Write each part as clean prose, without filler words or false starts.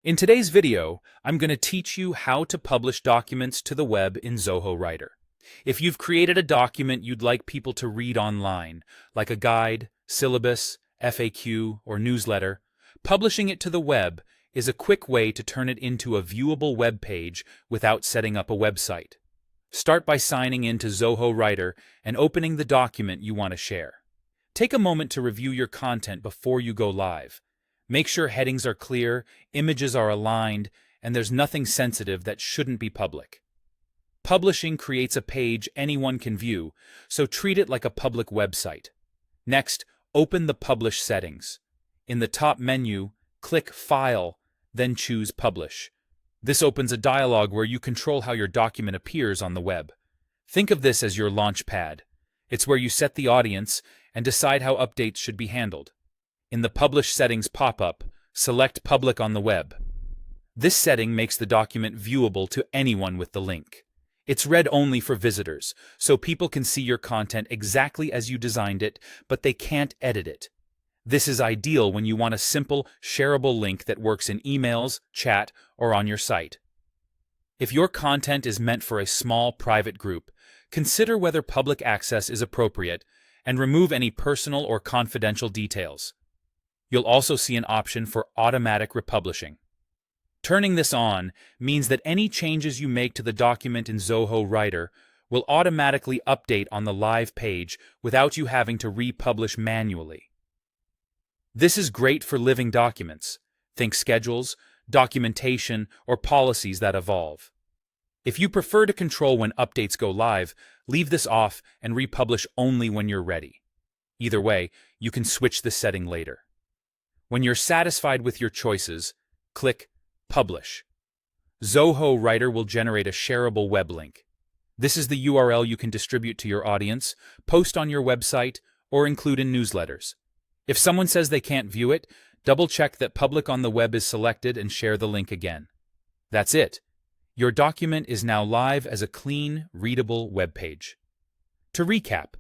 In today's video, I'm going to teach you how to publish documents to the web in Zoho Writer. If you've created a document you'd like people to read online, like a guide, syllabus, FAQ, or newsletter, publishing it to the web is a quick way to turn it into a viewable web page without setting up a website. Start by signing in to Zoho Writer and opening the document you want to share. Take a moment to review your content before you go live. Make sure headings are clear, images are aligned, and there's nothing sensitive that shouldn't be public. Publishing creates a page anyone can view, so treat it like a public website. Next, open the Publish settings. In the top menu, click File, then choose Publish. This opens a dialog where you control how your document appears on the web. Think of this as your launch pad. It's where you set the audience and decide how updates should be handled. In the Publish settings pop-up, select Public on the web. This setting makes the document viewable to anyone with the link. It's read only for visitors, so people can see your content exactly as you designed it, but they can't edit it. This is ideal when you want a simple, shareable link that works in emails, chat, or on your site. If your content is meant for a small, private group, consider whether public access is appropriate and remove any personal or confidential details. You'll also see an option for automatic republishing. Turning this on means that any changes you make to the document in Zoho Writer will automatically update on the live page without you having to republish manually. This is great for living documents. Think schedules, documentation, or policies that evolve. If you prefer to control when updates go live, leave this off and republish only when you're ready. Either way, you can switch the setting later. When you're satisfied with your choices, click Publish. Zoho Writer will generate a shareable web link. This is the URL you can distribute to your audience, post on your website, or include in newsletters. If someone says they can't view it, double-check that Public on the web is selected and share the link again. That's it. Your document is now live as a clean, readable web page. To recap,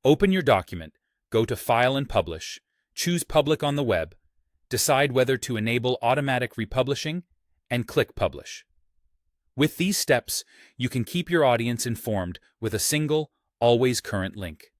open your document, go to File and Publish, choose Public on the web, decide whether to enable automatic republishing, and click Publish. With these steps, you can keep your audience informed with a single, always current link.